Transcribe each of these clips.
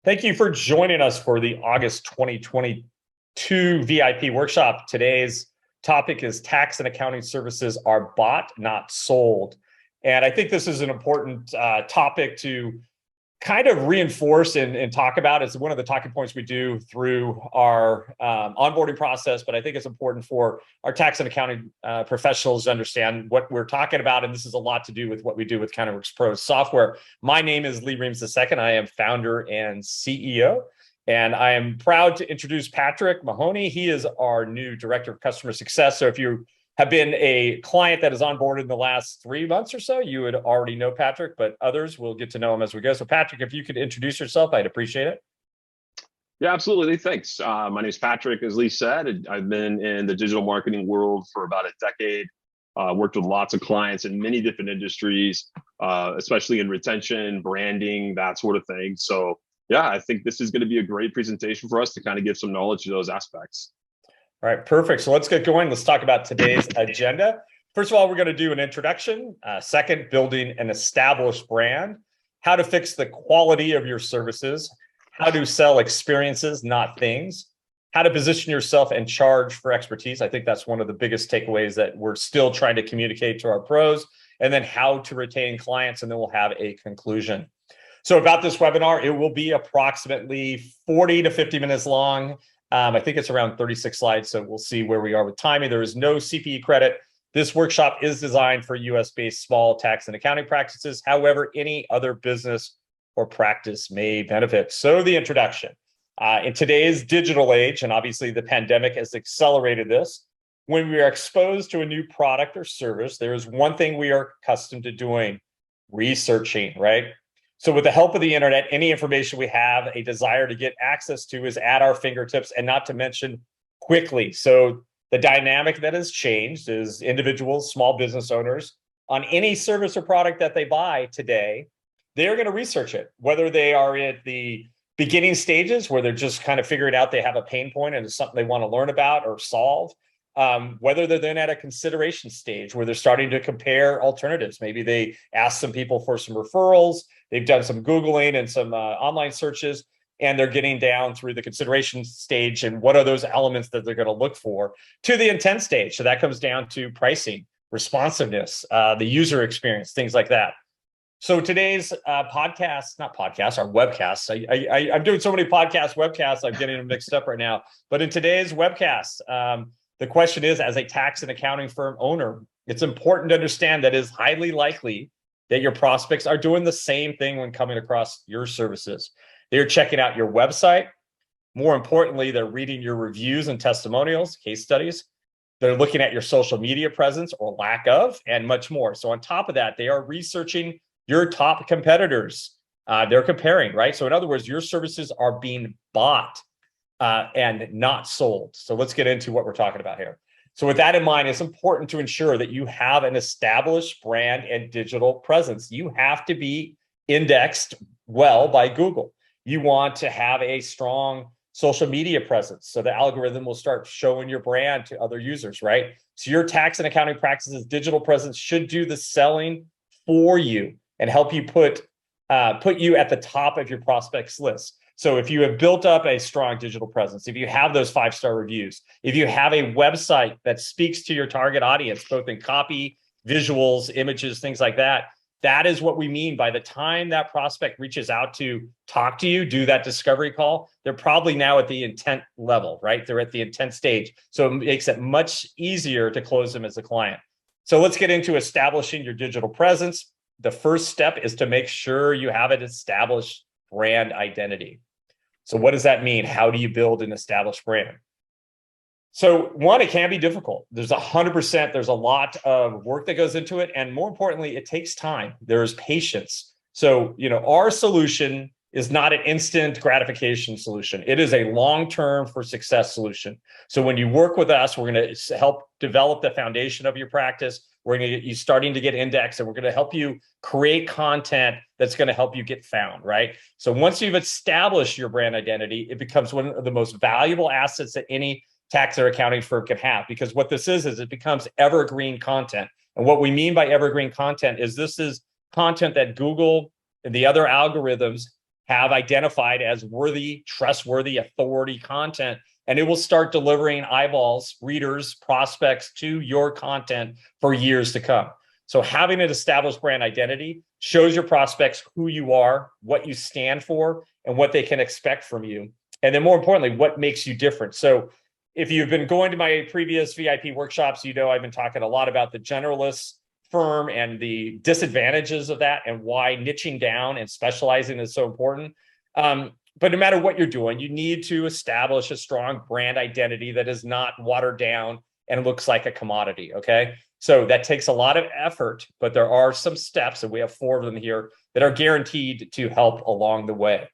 Thank you for joining us for the August 2022 VIP workshop. Today's topic is tax and accounting services are bought, not sold. And I think this is an important topic to kind of reinforce and talk about. It's one of the talking points we do through our onboarding process, but I think it's important for our tax and accounting professionals to understand what we're talking about. And this is a lot to do with what we do with CounterWorks Pro software. My name is Reams II. I am founder and CEO, and I am proud to introduce Patrick Mahoney. He is our new Director of Customer Success. So if you have been a client that is onboarded in the last 3 months or so, you would already know Patrick, but others will get to know him as we go. So Patrick, if you could introduce yourself, I'd appreciate it. Yeah, absolutely. Thanks. My name is Patrick, as Lee said. I've been in the digital marketing world for about a decade. Worked with lots of clients in many different industries, especially in retention, branding, that sort of thing. So yeah, I think this is going to be a great presentation for us to kind of give some knowledge to those aspects. All right, perfect. So let's get going. Let's talk about today's agenda. First of all, we're going to do an introduction. Second, building an established brand, how to fix the quality of your services, how to sell experiences, not things, how to position yourself and charge for expertise. I think that's one of the biggest takeaways that we're still trying to communicate to our pros, and then how to retain clients, and then we'll have a conclusion. So about this webinar, it will be approximately 40 to 50 minutes long. I think it's around 36 slides, so we'll see where we are with timing. There is no CPE credit. This workshop is designed for US-based small tax and accounting practices. However, any other business or practice may benefit. So the introduction. In today's digital age, and obviously the pandemic has accelerated this, when we are exposed to a new product or service, there is one thing we are accustomed to doing: researching, right? So with the help of the internet, any information we have a desire to get access to is at our fingertips, and not to mention quickly. So the dynamic that has changed is individuals, small business owners, on any service or product that they buy today, they're going to research it, whether they are at the beginning stages where they're just kind of figuring out they have a pain point and it's something they want to learn about or solve, whether they're then at a consideration stage where they're starting to compare alternatives. Maybe they ask some people for some referrals, they've done some Googling and some online searches, and they're getting down through the consideration stage and what are those elements that they're going to look for, to the intent stage. So that comes down to pricing, responsiveness, the user experience, things like that. So today's our webcasts. I'm doing so many webcasts, I'm getting them mixed up right now. But in today's webcast, the question is, as a tax and accounting firm owner, it's important to understand that it is highly likely that your prospects are doing the same thing when coming across your services. They're checking out your website. More importantly, they're reading your reviews and testimonials, case studies. They're looking at your social media presence or lack of, and much more. So on top of that, they are researching your top competitors. They're comparing, right? So in other words, your services are being bought and not sold. So let's get into what we're talking about here. So with that in mind, it's important to ensure that you have an established brand and digital presence. You have to be indexed well by Google. You want to have a strong social media presence, so the algorithm will start showing your brand to other users, right? So your tax and accounting practices digital presence should do the selling for you and help you put you at the top of your prospects list. So if you have built up a strong digital presence, if you have those 5-star reviews, if you have a website that speaks to your target audience, both in copy, visuals, images, things like that, that is what we mean by the time that prospect reaches out to talk to you, do that discovery call, they're probably now at the intent level, right? They're at the intent stage. So it makes it much easier to close them as a client. So let's get into establishing your digital presence. The first step is to make sure you have an established brand identity. So what does that mean? How do you build an established brand? So one, it can be difficult. There's a lot of work that goes into it. And more importantly, it takes time. There's patience. So, our solution is not an instant gratification solution. It is a long-term for success solution. So when you work with us, we're going to help develop the foundation of your practice. We're going to get you starting to get indexed, and we're going to help you create content that's going to help you get found, right? So once you've established your brand identity, it becomes one of the most valuable assets that any tax or accounting firm can have, because what this is it becomes evergreen content. And what we mean by evergreen content is this is content that Google and the other algorithms have identified as worthy, trustworthy, authority content, and it will start delivering eyeballs, readers, prospects to your content for years to come. So having an established brand identity shows your prospects who you are, what you stand for, and what they can expect from you. And then more importantly, what makes you different. So if you've been going to my previous VIP workshops, you know I've been talking a lot about the generalist firm and the disadvantages of that and why niching down and specializing is so important. But no matter what you're doing, you need to establish a strong brand identity that is not watered down and looks like a commodity, okay? So that takes a lot of effort, but there are some steps, and we have 4 of them here, that are guaranteed to help along the way.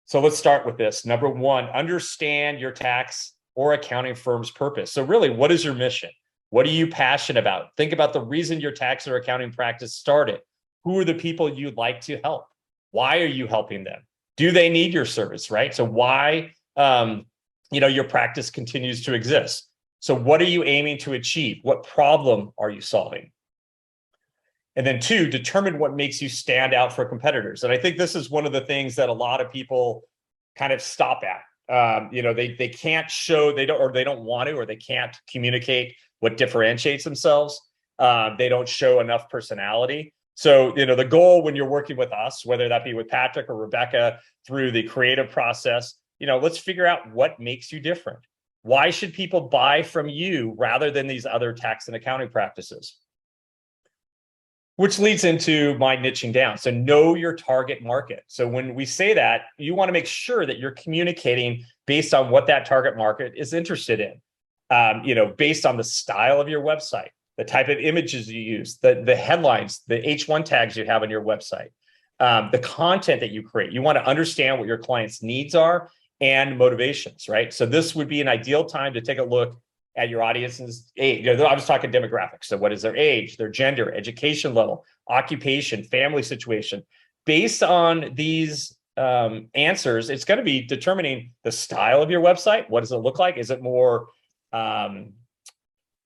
So let's start with this. Number 1, understand your tax or accounting firm's purpose. So really, what is your mission? What are you passionate about? Think about the reason your tax or accounting practice started. Who are the people you'd like to help? Why are you helping them? Do they need your service, right? So why, your practice continues to exist? So what are you aiming to achieve? What problem are you solving? And then 2, determine what makes you stand out for competitors. And I think this is one of the things that a lot of people kind of stop at. They can't show, they don't want to, or they can't communicate what differentiates themselves. They don't show enough personality. So, the goal when you're working with us, whether that be with Patrick or Rebecca through the creative process, let's figure out what makes you different. Why should people buy from you rather than these other tax and accounting practices? Which leads into my niching down. So know your target market. So when we say that, you want to make sure that you're communicating based on what that target market is interested in, based on the style of your website, the type of images you use, the headlines, the H1 tags you have on your website, the content that you create. You want to understand what your clients' needs are and motivations, right? So this would be an ideal time to take a look at your audience's age. I was talking demographics. So what is their age, their gender, education level, occupation, family situation? Based on these answers, it's going to be determining the style of your website. What does it look like? Is it more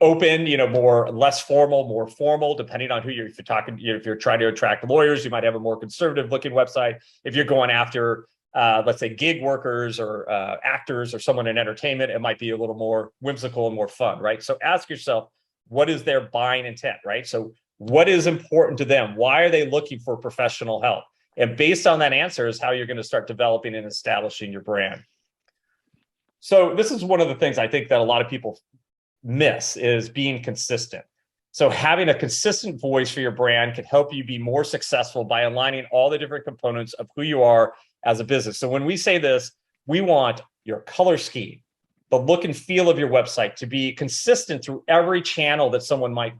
open, less formal, more formal, depending on who you're, if you're talking, if you're trying to attract lawyers, you might have a more conservative looking website. If you're going after, let's say gig workers or actors or someone in entertainment, it might be a little more whimsical and more fun, right? So ask yourself, what is their buying intent, right? So what is important to them? Why are they looking for professional help? And based on that answer is how you're going to start developing and establishing your brand. So this is one of the things I think that a lot of people miss is being consistent. So having a consistent voice for your brand can help you be more successful by aligning all the different components of who you are as a business. So when we say this, we want your color scheme, the look and feel of your website to be consistent through every channel that someone might,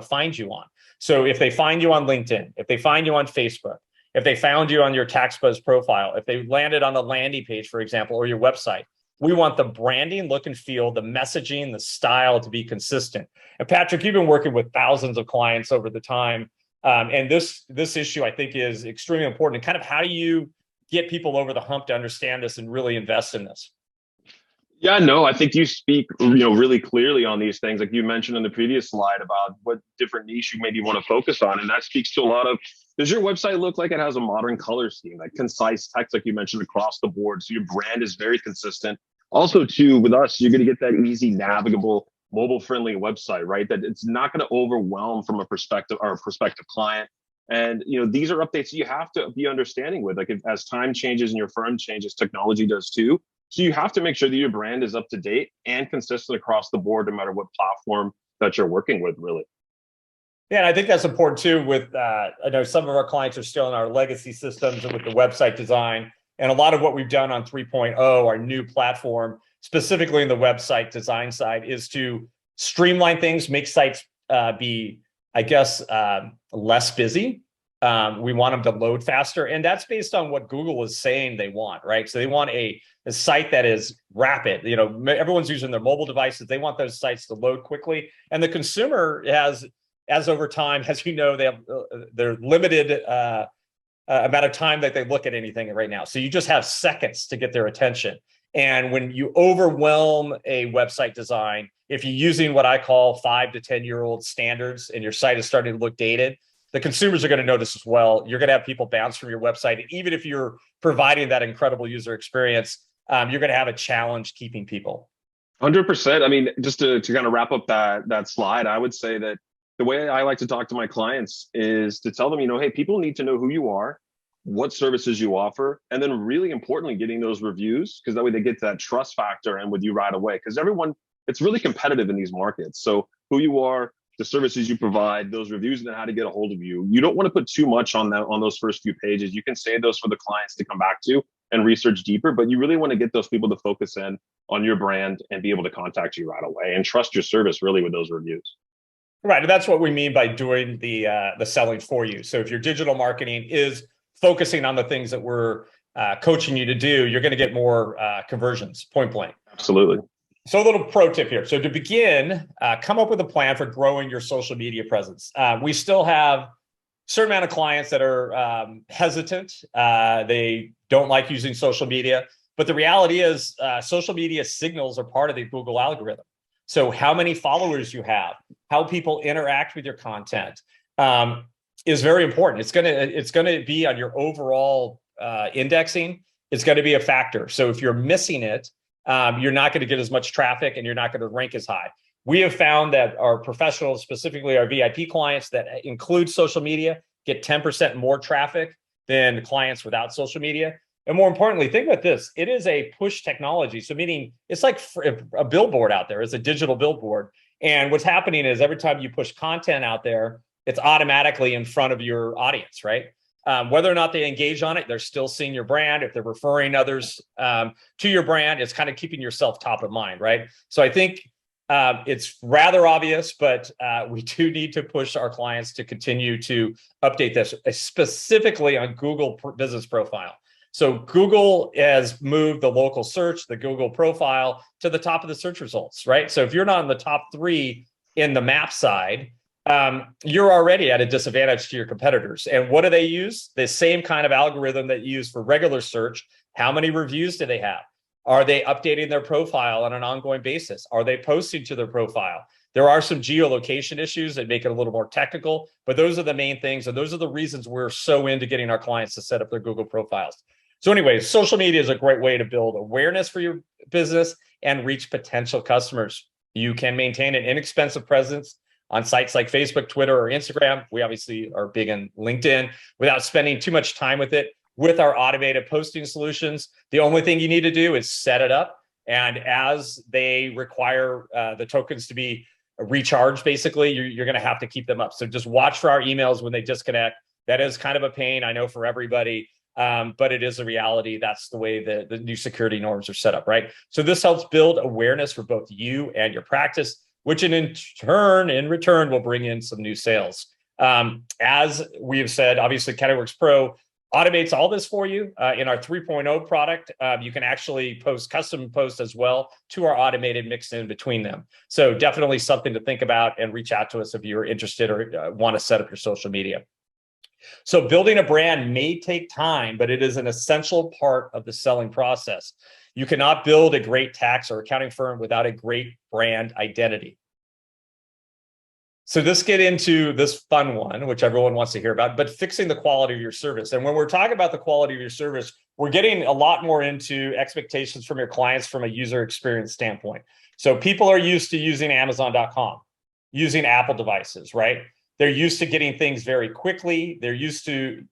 find you on. So if they find you on LinkedIn, if they find you on Facebook, if they found you on your TaxBuzz profile, if they landed on the landing page, for example, or your website, we want the branding, look and feel, the messaging, the style to be consistent. And Patrick, you've been working with thousands of clients over the time. And this issue, I think, is extremely important. And kind of how do you get people over the hump to understand this and really invest in this? Yeah, no, I think you speak, really clearly on these things. Like you mentioned in the previous slide about what different niche you maybe want to focus on. And that speaks to a lot of, does your website look like it has a modern color scheme, like concise text, like you mentioned, across the board? So your brand is very consistent. Also, too, with us, you're going to get that easy, navigable, mobile-friendly website, right? That it's not going to overwhelm from a prospective client. And, these are updates you have to be understanding with, like as time changes and your firm changes, technology does too. So you have to make sure that your brand is up to date and consistent across the board, no matter what platform that you're working with, really. Yeah, and I think that's important too with, I know some of our clients are still in our legacy systems and with the website design. And a lot of what we've done on 3.0, our new platform, specifically in the website design side, is to streamline things, make sites be, less busy. We want them to load faster. And that's based on what Google is saying they want, right? So they want a site that is rapid. Everyone's using their mobile devices. They want those sites to load quickly. And the consumer has, as over time, as they have their limited amount of time that they look at anything right now. So you just have seconds to get their attention. And when you overwhelm a website design, if you're using what I call 5 to 10-year-old standards and your site is starting to look dated, the consumers are going to notice as well. You're going to have people bounce from your website. And even if you're providing that incredible user experience, you're going to have a challenge keeping people. 100%. I mean, just to kind of wrap up that slide, I would say that the way I like to talk to my clients is to tell them, hey, people need to know who you are, what services you offer, and then really importantly, getting those reviews, because that way they get that trust factor and with you right away. Because it's really competitive in these markets. So who you are, the services you provide, those reviews, and then how to get a hold of you. You don't want to put too much on those first few pages. You can save those for the clients to come back to and research deeper, but you really want to get those people to focus in on your brand and be able to contact you right away and trust your service really with those reviews. Right, and that's what we mean by doing the selling for you. So if your digital marketing is focusing on the things that we're coaching you to do, you're going to get more conversions, point blank. Absolutely. So a little pro tip here. So to begin, come up with a plan for growing your social media presence. We still have a certain amount of clients that are hesitant. They don't like using social media. But the reality is social media signals are part of the Google algorithm. So how many followers you have, how people interact with your content is very important. It's gonna be on your overall indexing. It's going to be a factor. So if you're missing it, you're not going to get as much traffic and you're not going to rank as high. We have found that our professionals, specifically our VIP clients that include social media, get 10% more traffic than clients without social media. And more importantly, think about this. It is a push technology. So meaning it's like a billboard out there. It's a digital billboard. And what's happening is every time you push content out there, it's automatically in front of your audience, right? Whether or not they engage on it, they're still seeing your brand. If they're referring others to your brand, it's kind of keeping yourself top of mind, right? So I think it's rather obvious, but we do need to push our clients to continue to update this, specifically on Google Business Profile. So Google has moved the local search, the Google profile, to the top of the search results, right? So if you're not in the top 3 in the map side, you're already at a disadvantage to your competitors. And what do they use? The same kind of algorithm that you use for regular search. How many reviews do they have? Are they updating their profile on an ongoing basis? Are they posting to their profile? There are some geolocation issues that make it a little more technical, but those are the main things. And those are the reasons we're so into getting our clients to set up their Google profiles. So anyways, social media is a great way to build awareness for your business and reach potential customers. You can maintain an inexpensive presence on sites like Facebook, Twitter, or Instagram. We obviously are big on LinkedIn without spending too much time with it. With our automated posting solutions, the only thing you need to do is set it up. And as they require the tokens to be recharged, basically, you're going to have to keep them up. So just watch for our emails when they disconnect. That is kind of a pain, I know, for everybody. But it is a reality. That's the way the new security norms are set up, right? So this helps build awareness for both you and your practice, which in return will bring in some new sales. As we have said, obviously CanadaWorks Pro automates all this for you. In our 3.0 product, you can actually post custom posts as well to our automated mix in between them. So definitely something to think about, and reach out to us if you're interested or want to set up your social media. So building a brand may take time, but it is an essential part of the selling process. You cannot build a great tax or accounting firm without a great brand identity. So let's get into this fun one, which everyone wants to hear about, but fixing the quality of your service. And when we're talking about the quality of your service, we're getting a lot more into expectations from your clients from a user experience standpoint. So people are used to using Amazon.com, using Apple devices, right? They're used to getting things very quickly. They're used to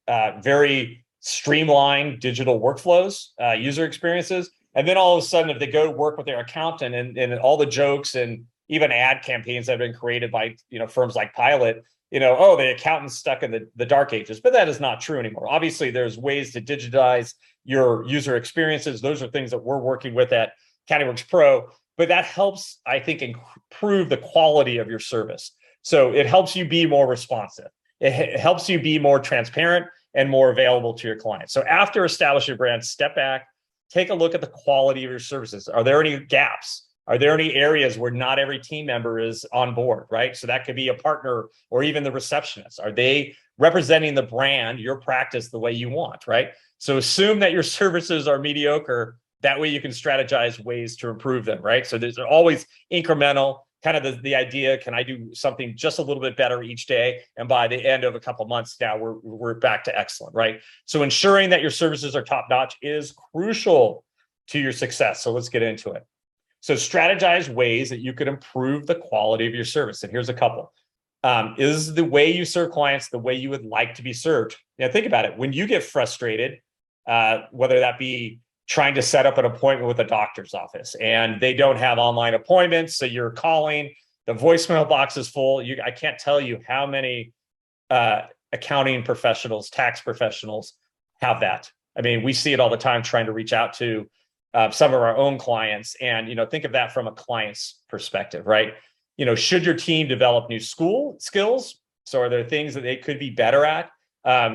very streamlined digital workflows, user experiences. And then all of a sudden, if they go to work with their accountant and all the jokes and even ad campaigns that have been created by firms like Pilot, oh, the accountant's stuck in the dark ages. But that is not true anymore. Obviously, there's ways to digitize your user experiences. Those are things that we're working with at CanadaWorks Pro. But that helps, I think, improve the quality of your service. So it helps you be more responsive. It helps you be more transparent and more available to your clients. So after establishing your brand, step back, take a look at the quality of your services. Are there any gaps? Are there any areas where not every team member is on board, right? So that could be a partner or even the receptionist. Are they representing the brand, your practice, the way you want, right? So assume that your services are mediocre. That way you can strategize ways to improve them, right? So there's always incremental. kind of the idea, can I do something just a little bit better each day? And by the end of a couple of months, now we're back to excellent, right? So ensuring that your services are top notch is crucial to your success. So let's get into it. So strategize ways that you could improve the quality of your service. And here's a couple. Is the way you serve clients the way you would like to be served? Now, think about it. When you get frustrated, whether that be trying to set up an appointment with a doctor's office and they don't have online appointments, so you're calling, the voicemail box is full. I can't tell you how many accounting professionals, tax professionals have that. I mean, we see it all the time trying to reach out to some of our own clients. And, think of that from a client's perspective, right? Should your team develop new skills? So are there things that they could be better at?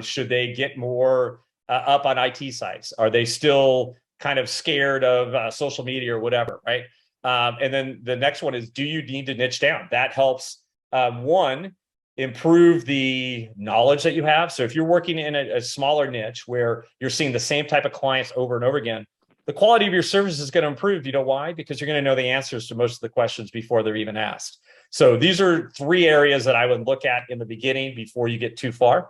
Should they get more up on IT sites? Are they still kind of scared of social media or whatever, right? And then the next one is, do you need to niche down? That helps, one, improve the knowledge that you have. So if you're working in a smaller niche where you're seeing the same type of clients over and over again, the quality of your service is going to improve. You know why? Because you're going to know the answers to most of the questions before they're even asked. So these are 3 areas that I would look at in the beginning before you get too far.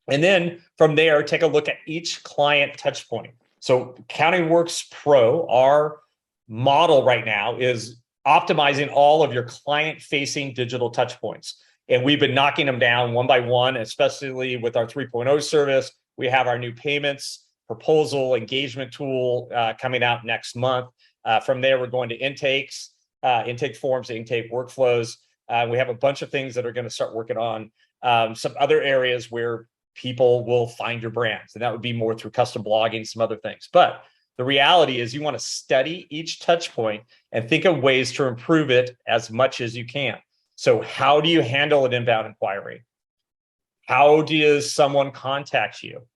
And then from there, take a look at each client touch point. So Accounting Works Pro, our model right now is optimizing all of your client-facing digital touch points. And we've been knocking them down one by one, especially with our 3.0 service. We have our new payments proposal engagement tool coming out next month. From there, we're going to intakes, intake forms, intake workflows. We have a bunch of things that are going to start working on some other areas where people will find your brands. And that would be more through custom blogging, some other things. But the reality is you want to study each touch point and think of ways to improve it as much as you can. So how do you handle an inbound inquiry? How does someone contact you?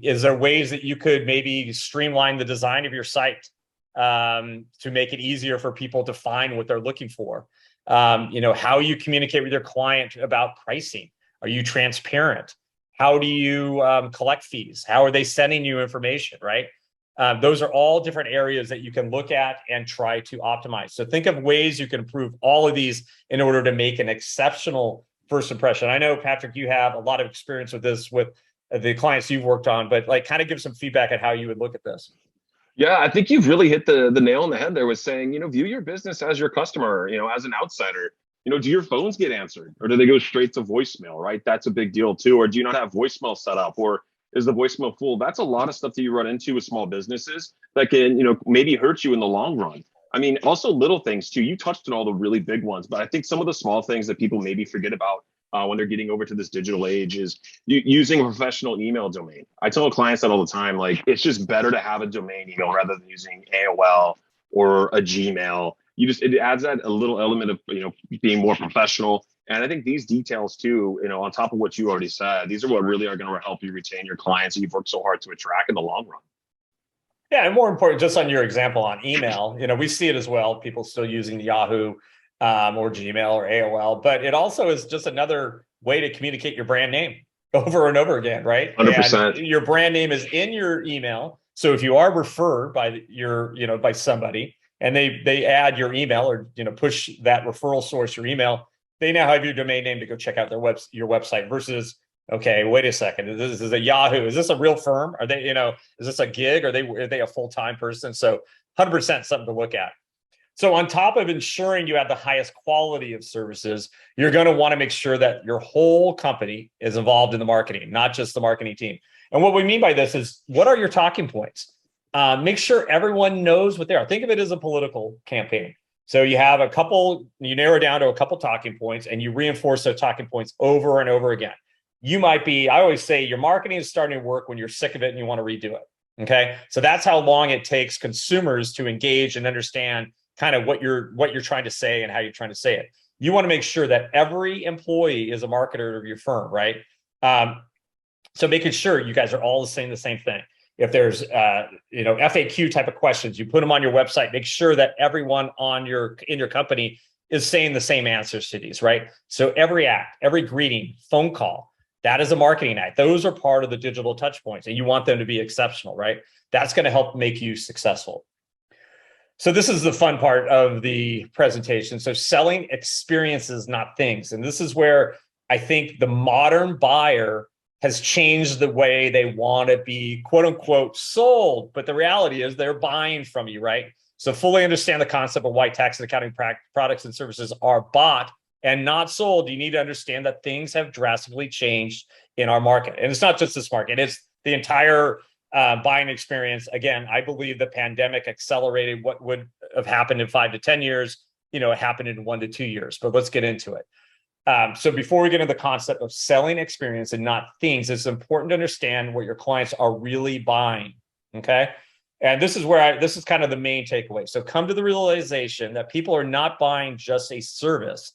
Is there ways that you could maybe streamline the design of your site to make it easier for people to find what they're looking for? How you communicate with your client about pricing. Are you transparent? How do you collect fees? How are they sending you information, right? Those are all different areas that you can look at and try to optimize. So think of ways you can improve all of these in order to make an exceptional first impression. I know, Patrick, you have a lot of experience with this with the clients you've worked on, but kind of give some feedback at how you would look at this. Yeah, I think you've really hit the nail on the head there with saying, view your business as your customer, as an outsider. Do your phones get answered or do they go straight to voicemail, right? That's a big deal too. Or do you not have voicemail set up, or is the voicemail full? That's a lot of stuff that you run into with small businesses that can, maybe hurt you in the long run. I mean, also little things too. You touched on all the really big ones, but I think some of the small things that people maybe forget about when they're getting over to this digital age is using a professional email domain. I tell clients that all the time, it's just better to have a domain email rather than using AOL or a Gmail. It adds that a little element of, being more professional. And I think these details too, on top of what you already said, these are what really are going to help you retain your clients that you've worked so hard to attract in the long run. Yeah, and more important, just on your example on email, we see it as well. People still using Yahoo or Gmail or AOL, but it also is just another way to communicate your brand name over and over again, right? 100%. And your brand name is in your email. So if you are referred by by somebody and they add your email or, push that referral source, your email, they now have your domain name to go check out your website versus, okay, wait a second. This is a Yahoo. Is this a real firm? Are they, is this a gig? Are they a full-time person? So 100% something to look at. So on top of ensuring you have the highest quality of services, you're going to want to make sure that your whole company is involved in the marketing, not just the marketing team. And what we mean by this is, what are your talking points? Make sure everyone knows what they are. Think of it as a political campaign. So you have you narrow down to a couple talking points and you reinforce those talking points over and over again. I always say your marketing is starting to work when you're sick of it and you want to redo it. Okay. So that's how long it takes consumers to engage and understand kind of what you're trying to say and how you're trying to say it. You want to make sure that every employee is a marketer of your firm, right? So making sure you guys are all saying the same thing. If there's FAQ type of questions, you put them on your website. Make sure that everyone in your company is saying the same answers to these, right? So every act, every greeting, phone call, that is a marketing act. Those are part of the digital touch points, and you want them to be exceptional, right? That's going to help make you successful. So this is the fun part of the presentation. So selling experiences, not things. And this is where I think the modern buyer has changed the way they want to be, quote unquote, sold. But the reality is they're buying from you, right? So fully understand the concept of why tax and accounting products and services are bought and not sold. You need to understand that things have drastically changed in our market. And it's not just this market, it's the entire buying experience. Again, I believe the pandemic accelerated what would have happened in 5 to 10 years. It happened in 1 to 2 years, but let's get into it. So before we get into the concept of selling experience and not things, it's important to understand what your clients are really buying. Okay. And this is where this is kind of the main takeaway. So come to the realization that people are not buying just a service.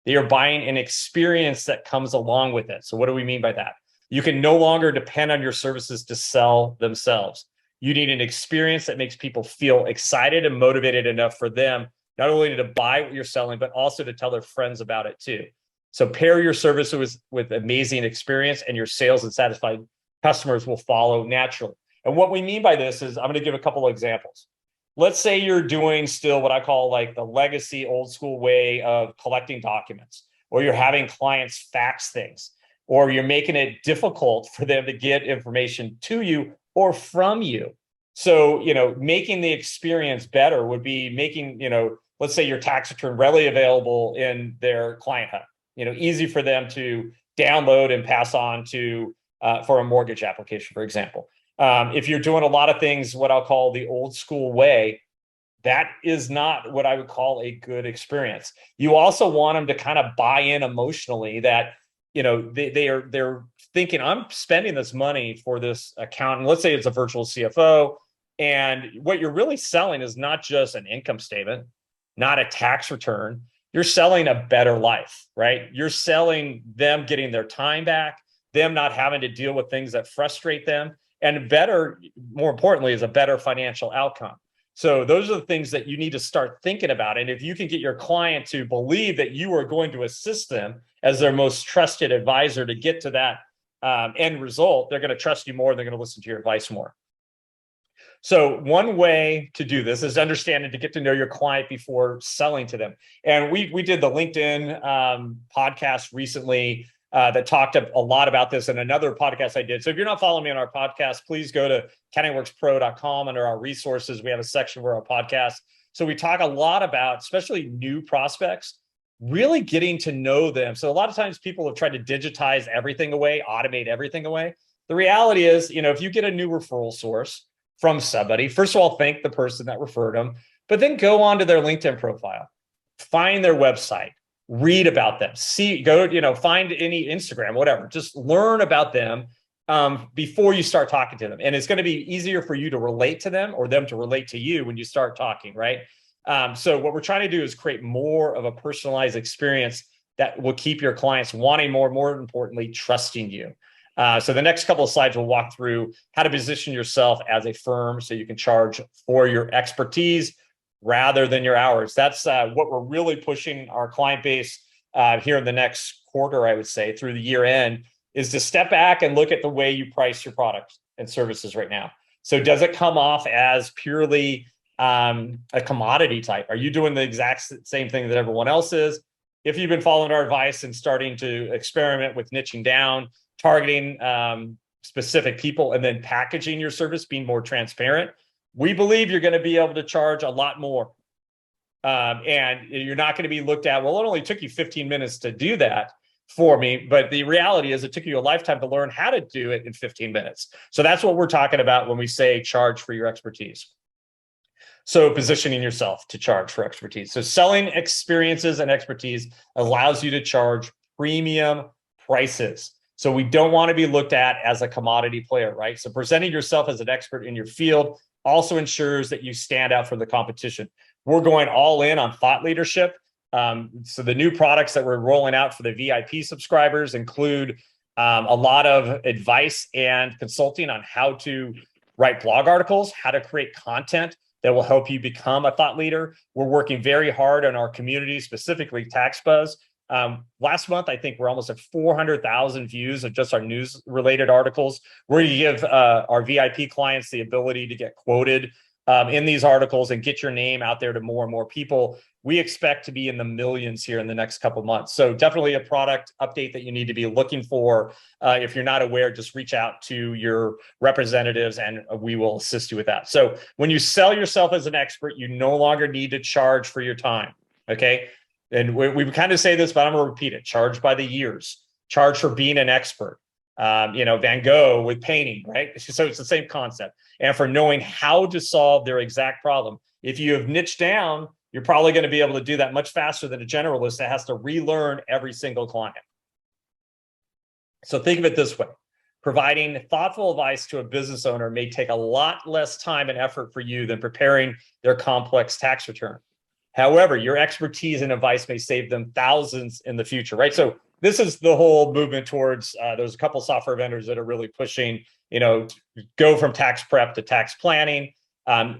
They are buying an experience that comes along with it. So what do we mean by that? You can no longer depend on your services to sell themselves. You need an experience that makes people feel excited and motivated enough for them, not only to buy what you're selling, but also to tell their friends about it too. So pair your services with amazing experience and your sales and satisfied customers will follow naturally. And what we mean by this is, I'm going to give a couple of examples. Let's say you're doing still what I call like the legacy old school way of collecting documents, or you're having clients fax things, or you're making it difficult for them to get information to you or from you. So, making the experience better would be making, let's say your tax return readily available in their client hub, easy for them to download and pass on to, for a mortgage application, for example. If you're doing a lot of things, what I'll call the old school way, that is not what I would call a good experience. You also want them to kind of buy in emotionally that, they're thinking, I'm spending this money for this account. And let's say it's a virtual CFO. And what you're really selling is not just an income statement, not a tax return. You're selling a better life, right? You're selling them getting their time back, them not having to deal with things that frustrate them, and better, more importantly, is a better financial outcome. So those are the things that you need to start thinking about. And if you can get your client to believe that you are going to assist them as their most trusted advisor to get to that end result, they're going to trust you more. They're going to listen to your advice more. So one way to do this is understanding to get to know your client before selling to them. And we did the LinkedIn podcast recently that talked a lot about this, and another podcast I did. So if you're not following me on our podcast, please go to accountingworkspro.com. Under our resources, we have a section for our podcast. So we talk a lot about, especially new prospects, really getting to know them. So a lot of times people have tried to digitize everything away, automate everything away. The reality is, if you get a new referral source from somebody, first of all, thank the person that referred them, but then go on to their LinkedIn profile, find their website, read about them, find any Instagram, whatever, just learn about them before you start talking to them. And it's going to be easier for you to relate to them or them to relate to you when you start talking, right? So what we're trying to do is create more of a personalized experience that will keep your clients wanting more importantly, trusting you. So the next couple of slides will walk through how to position yourself as a firm so you can charge for your expertise rather than your hours. That's what we're really pushing our client base here in the next quarter, I would say, through the year end, is to step back and look at the way you price your products and services right now. So does it come off as purely a commodity type? Are you doing the exact same thing that everyone else is? If you've been following our advice and starting to experiment with niching down, targeting specific people, and then packaging your service, being more transparent, we believe you're going to be able to charge a lot more. And you're not going to be looked at, well, it only took you 15 minutes to do that for me. But the reality is it took you a lifetime to learn how to do it in 15 minutes. So that's what we're talking about when we say charge for your expertise. So positioning yourself to charge for expertise. So selling experiences and expertise allows you to charge premium prices. So we don't want to be looked at as a commodity player, right? So presenting yourself as an expert in your field also ensures that you stand out from the competition. We're going all in on thought leadership. So the new products that we're rolling out for the VIP subscribers include a lot of advice and consulting on how to write blog articles, how to create content that will help you become a thought leader. We're working very hard on our community, specifically TaxBuzz. Last month, I think we're almost at 400,000 views of just our news-related articles. We're going to give our VIP clients the ability to get quoted in these articles and get your name out there to more and more people. We expect to be in the millions here in the next couple of months. So definitely a product update that you need to be looking for. If you're not aware, just reach out to your representatives and we will assist you with that. So when you sell yourself as an expert, you no longer need to charge for your time. Okay. And we kind of say this, but I'm going to repeat it. Charge by the years. Charge for being an expert. Van Gogh with painting, right? So it's the same concept. And for knowing how to solve their exact problem. If you have niched down, you're probably going to be able to do that much faster than a generalist that has to relearn every single client. So think of it this way. Providing thoughtful advice to a business owner may take a lot less time and effort for you than preparing their complex tax return. However, your expertise and advice may save them thousands in the future, right? So this is the whole movement towards, there's a couple software vendors that are really pushing, go from tax prep to tax planning.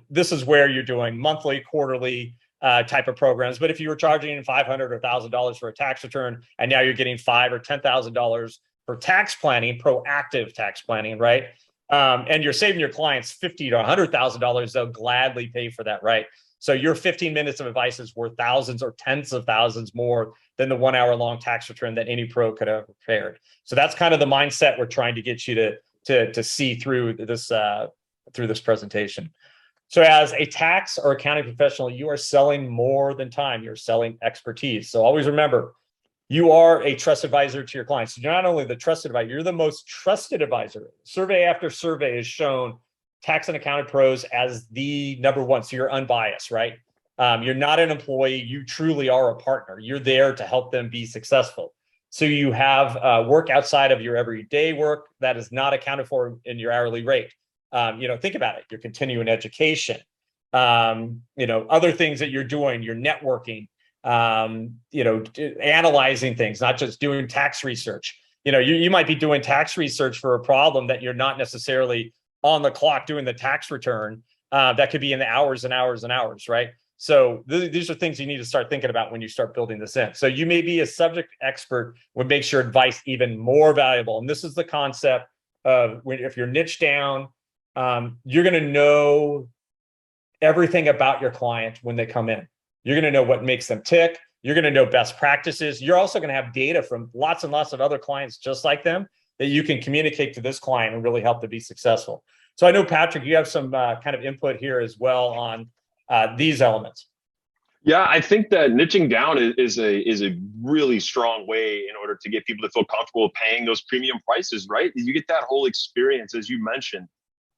This is where you're doing monthly, quarterly type of programs. But if you were charging $500 or $1,000 for a tax return, and now you're getting $5,000 or $10,000 for tax planning, proactive tax planning, right? And you're saving your clients $50,000 to $100,000, they'll gladly pay for that, right? So your 15 minutes of advice is worth thousands or tens of thousands more than the 1 hour long tax return that any pro could have prepared. So that's kind of the mindset we're trying to get you to see through this presentation. So as a tax or accounting professional, you are selling more than time, you're selling expertise. So always remember, you are a trusted advisor to your clients. You're not only the trusted advisor, you're the most trusted advisor. Survey after survey has shown tax and accounting pros as the number one. So you're unbiased, right? You're not an employee. You truly are a partner. You're there to help them be successful. So you have work outside of your everyday work that is not accounted for in your hourly rate. Think about it. Your continuing education, other things that you're doing, your networking, analyzing things, not just doing tax research. You might be doing tax research for a problem that you're not necessarily on the clock doing the tax return. That could be in the hours and hours and hours, right? So these are things you need to start thinking about when you start building this in. So you may be a subject expert, what makes your advice even more valuable. And this is the concept of if you're niche down, you're going to know everything about your client when they come in. You're going to know what makes them tick. You're going to know best practices. You're also going to have data from lots and lots of other clients just like them that you can communicate to this client and really help to be successful. So I know, Patrick, you have some kind of input here as well on these elements. Yeah, I think that niching down is a really strong way in order to get people to feel comfortable paying those premium prices, right? You get that whole experience, as you mentioned,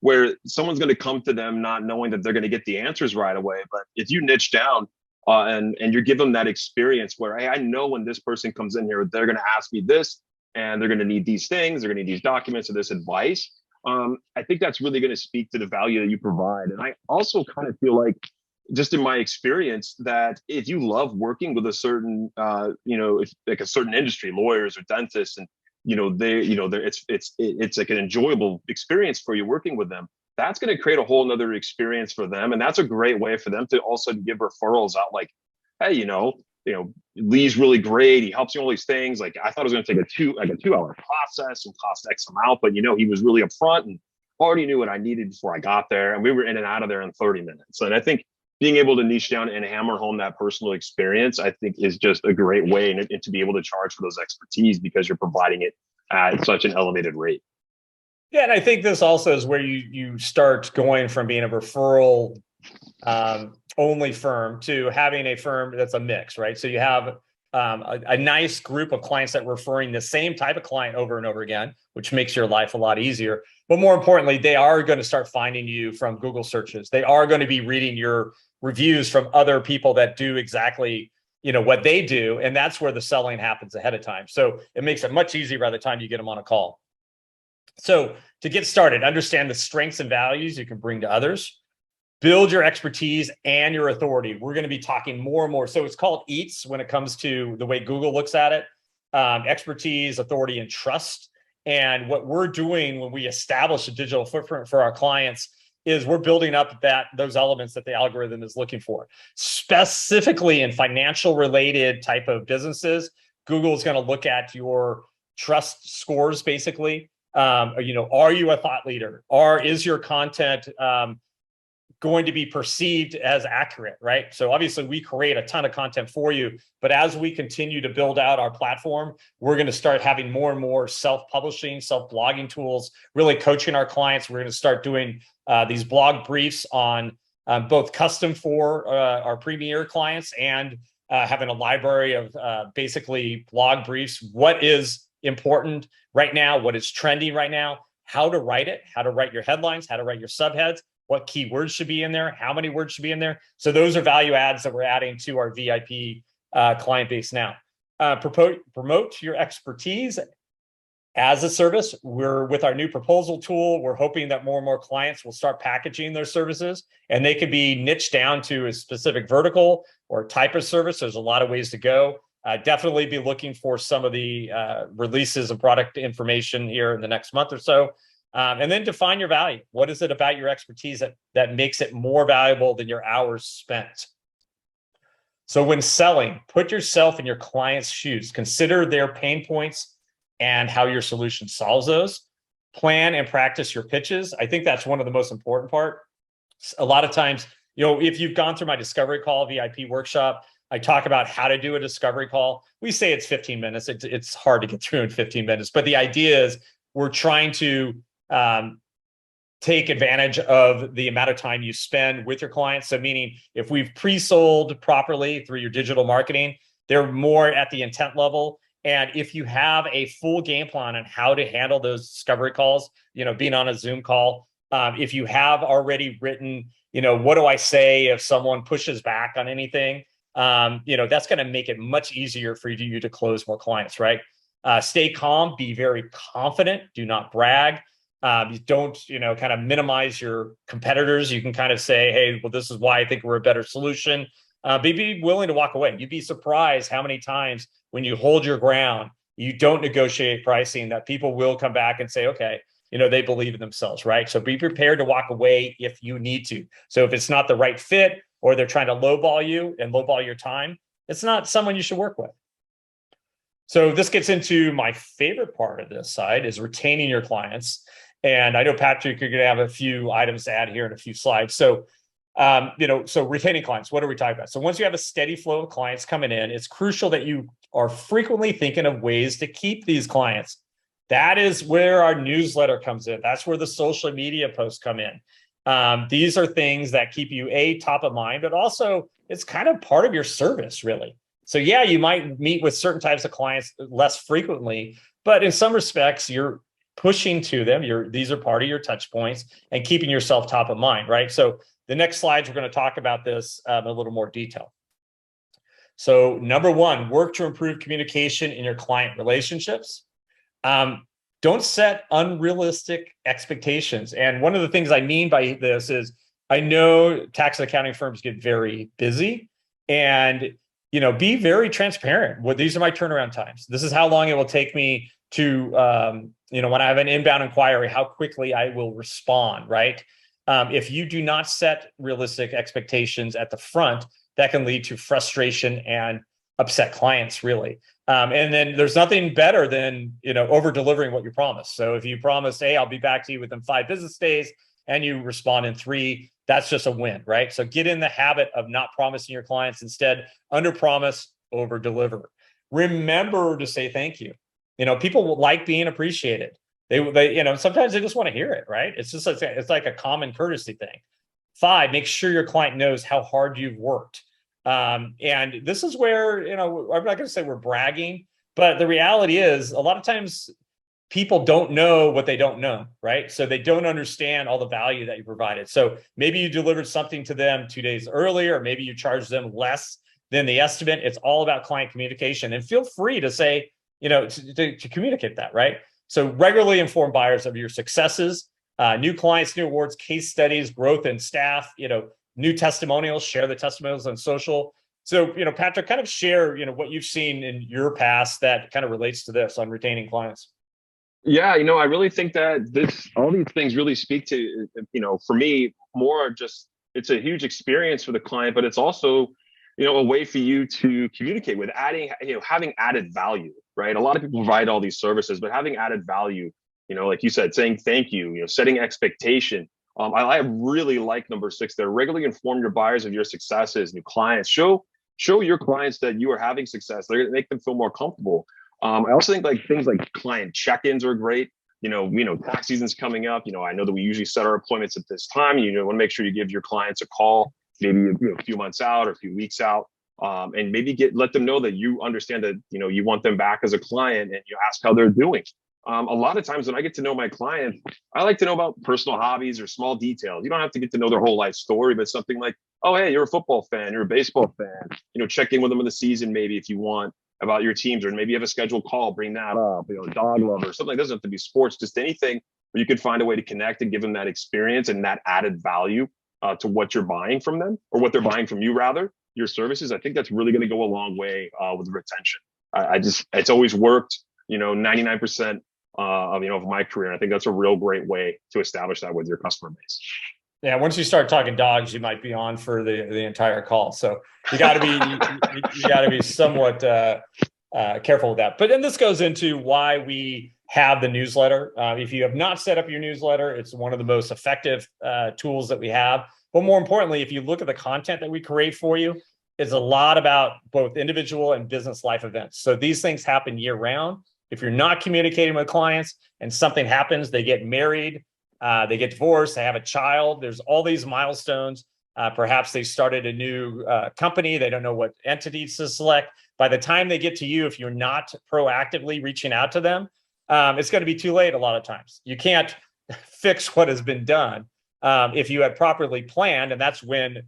where someone's going to come to them not knowing that they're going to get the answers right away. But if you niche down and you give them that experience where, hey, I know when this person comes in here, they're going to ask me this, and they're going to need these things, they're going to need these documents or this advice. I think that's really going to speak to the value that you provide. And I also kind of feel like, just in my experience, that if you love working with a certain, if like a certain industry, lawyers or dentists, and it's like an enjoyable experience for you working with them, that's going to create a whole nother experience for them, and that's a great way for them to also give referrals out. Like, hey, Lee's really great. He helps you all these things. Like, I thought it was going to take a 2 hour process and cost X amount, but he was really upfront and already knew what I needed before I got there, and we were in and out of there in 30 minutes. And I think being able to niche down and hammer home that personal experience, I think, is just a great way and to be able to charge for those expertise because you're providing it at such an elevated rate. Yeah, and I think this also is where you start going from being a referral only firm to having a firm that's a mix, right? So you have a nice group of clients that are referring the same type of client over and over again, which makes your life a lot easier. But more importantly, they are going to start finding you from Google searches. They are going to be reading your reviews from other people that do exactly what they do. And that's where the selling happens ahead of time. So it makes it much easier by the time you get them on a call. So to get started, understand the strengths and values you can bring to others. Build your expertise and your authority. We're going to be talking more and more. So it's called EATS when it comes to the way Google looks at it. Expertise, authority, and trust. And what we're doing when we establish a digital footprint for our clients is we're building up those elements that the algorithm is looking for. Specifically in financial related type of businesses, Google is going to look at your trust scores, basically. Are you a thought leader? Is your content going to be perceived as accurate, right? So obviously we create a ton of content for you, but as we continue to build out our platform, we're going to start having more and more self-publishing, self-blogging tools, really coaching our clients. We're going to start doing these blog briefs on both custom for our premier clients and having a library of basically blog briefs. What is important right now? What is trending right now? How to write it, how to write your headlines, how to write your subheads, what keywords should be in there, how many words should be in there. So those are value adds that we're adding to our VIP client base now. Promote your expertise as a service. We're with our new proposal tool. We're hoping that more and more clients will start packaging their services, and they could be niched down to a specific vertical or type of service. There's a lot of ways to go. Definitely be looking for some of the releases of product information here in the next month or so. And then define your value. What is it about your expertise that makes it more valuable than your hours spent? So when selling, put yourself in your client's shoes. Consider their pain points and how your solution solves those. Plan and practice your pitches. I think that's one of the most important part. A lot of times, if you've gone through my discovery call VIP workshop, I talk about how to do a discovery call. We say it's 15 minutes. It's hard to get through in 15 minutes, but the idea is we're trying to take advantage of the amount of time you spend with your clients. So meaning if we've pre-sold properly through your digital marketing, they're more at the intent level. And if you have a full game plan on how to handle those discovery calls, being on a Zoom call, if you have already written, what do I say if someone pushes back on anything? That's going to make it much easier for you to close more clients, right? Stay calm, be very confident, do not brag. You don't, kind of minimize your competitors. You can kind of say, hey, well, this is why I think we're a better solution. Be willing to walk away. You'd be surprised how many times when you hold your ground, you don't negotiate pricing, that people will come back and say, okay, they believe in themselves, right? So be prepared to walk away if you need to. So if it's not the right fit, or they're trying to lowball you and lowball your time, it's not someone you should work with. So this gets into my favorite part of this side, is retaining your clients. And I know, Patrick, you're going to have a few items to add here in a few slides. So, so retaining clients, what are we talking about? So once you have a steady flow of clients coming in, it's crucial that you are frequently thinking of ways to keep these clients. That is where our newsletter comes in. That's where the social media posts come in. These are things that keep you top of mind, but also it's kind of part of your service, really. So yeah, you might meet with certain types of clients less frequently, but in some respects, you're pushing to them. These are part of your touch points and keeping yourself top of mind, right? So the next slides, we're going to talk about this in a little more detail. So number one, work to improve communication in your client relationships. Don't set unrealistic expectations. And one of the things I mean by this is, I know tax and accounting firms get very busy, and be very transparent. Well, these are my turnaround times. This is how long it will take me to, when I have an inbound inquiry, how quickly I will respond, right? If you do not set realistic expectations at the front, that can lead to frustration and upset clients, really. And then there's nothing better than, over delivering what you promise. So if you promise, hey, I'll be back to you within 5 business days, and you respond in 3, that's just a win, right? So get in the habit of not promising your clients. Instead, under promise, over deliver. Remember to say thank you. People like being appreciated. They sometimes they just want to hear it, right? It's like a common courtesy thing. 5, make sure your client knows how hard you've worked. And this is where, I'm not going to say we're bragging, but the reality is a lot of times people don't know what they don't know, right? So they don't understand all the value that you provided. So maybe you delivered something to them 2 days earlier, or maybe you charged them less than the estimate. It's all about client communication, and feel free to say, to communicate that, right? So regularly inform buyers of your successes, new clients, new awards, case studies, growth in staff, new testimonials, share the testimonials on social. So, Patrick, kind of share, what you've seen in your past that kind of relates to this on retaining clients. Yeah, I really think that all these things really speak to, for me, more just, it's a huge experience for the client, but it's also, a way for you to communicate with having added value, right? A lot of people provide all these services, but having added value, like you said, saying thank you, setting expectation, I really like number 6 there. Regularly inform your buyers of your successes, new clients. Show your clients that you are having success. They're going to make them feel more comfortable. I also think like things like client check-ins are great. Tax season's coming up. I know that we usually set our appointments at this time. You want to make sure you give your clients a call, maybe a few months out or a few weeks out, and maybe let them know that you understand that you want them back as a client, and you ask how they're doing. A lot of times when I get to know my clients, I like to know about personal hobbies or small details. You don't have to get to know their whole life story, but something like, oh, hey, you're a football fan, you're a baseball fan. Check in with them in the season, maybe if you want, about your teams, or maybe you have a scheduled call, bring that up. Dog lover, something. It doesn't have to be sports, just anything where you could find a way to connect and give them that experience and that added value to what you're buying from them, or what they're buying from you, rather, your services. I think that's really going to go a long way with retention. It's always worked, 99% of my career. And I think that's a real great way to establish that with your customer base. Yeah, once you start talking dogs, you might be on for the entire call. So you got to be you got to be somewhat careful with that. But then this goes into why we have the newsletter. If you have not set up your newsletter, it's one of the most effective tools that we have. But more importantly, if you look at the content that we create for you, it's a lot about both individual and business life events. So these things happen year round. If you're not communicating with clients and something happens, they get married, they get divorced, they have a child, there's all these milestones. Perhaps they started a new company, they don't know what entities to select. By the time they get to you, if you're not proactively reaching out to them, it's going to be too late a lot of times. You can't fix what has been done if you had properly planned, and that's when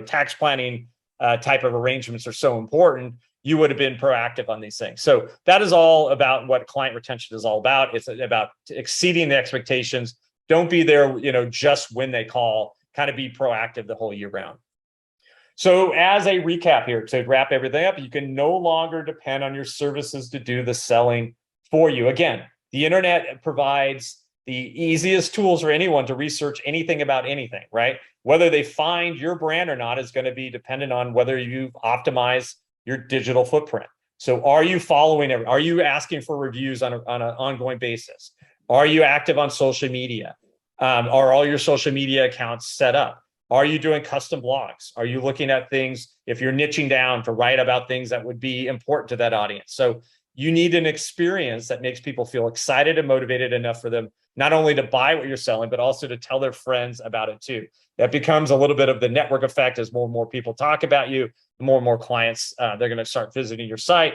tax planning type of arrangements are so important. You would have been proactive on these things. So that is all about what client retention is all about. It's about exceeding the expectations. Don't be there, just when they call. Kind of be proactive the whole year round. So as a recap here, to wrap everything up, you can no longer depend on your services to do the selling for you. Again, the internet provides the easiest tools for anyone to research anything about anything, right? Whether they find your brand or not is going to be dependent on whether you optimize your digital footprint. So are you following it? Are you asking for reviews on an ongoing basis? Are you active on social media? Are all your social media accounts set up? Are you doing custom blogs? Are you looking at things, if you're niching down, to write about things that would be important to that audience? So you need an experience that makes people feel excited and motivated enough for them not only to buy what you're selling, but also to tell their friends about it too. That becomes a little bit of the network effect. As more and more people talk about you, more and more clients, they're going to start visiting your site.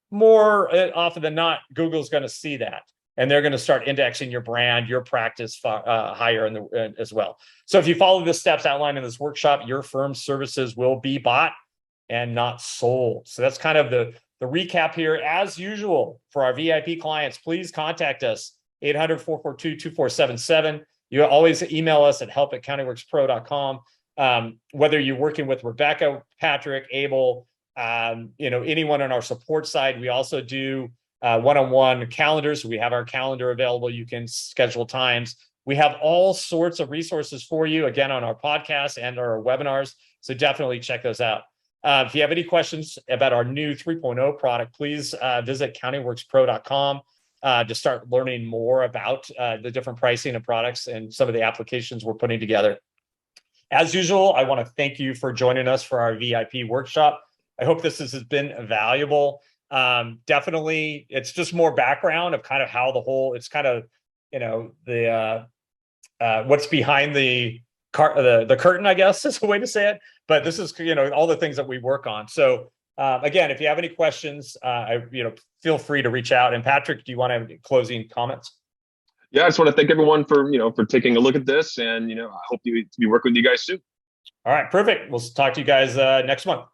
More often than not, Google's going to see that, and they're going to start indexing your brand, your practice higher as well. So if you follow the steps outlined in this workshop, your firm's services will be bought and not sold. So that's kind of the recap here. As usual, for our VIP clients, please contact us, 800-442-2477. You always email us at help@countyworkspro.com. Whether you're working with Rebecca, Patrick, Abel, anyone on our support side, we also do one-on-one calendars. So we have our calendar available. You can schedule times. We have all sorts of resources for you, again, on our podcast and our webinars. So definitely check those out. If you have any questions about our new 3.0 product, please visit countyworkspro.com to start learning more about the different pricing of products and some of the applications we're putting together. As usual, I want to thank you for joining us for our VIP workshop. I hope this has been valuable. Definitely, it's just more background of kind of how the whole, it's kind of, what's behind the curtain, I guess is a way to say it. But this is, all the things that we work on. So again, if you have any questions, feel free to reach out. And Patrick, do you want to have closing comments? Yeah, I just want to thank everyone for taking a look at this, and I hope to be working with you guys soon. All right, perfect. We'll talk to you guys next month.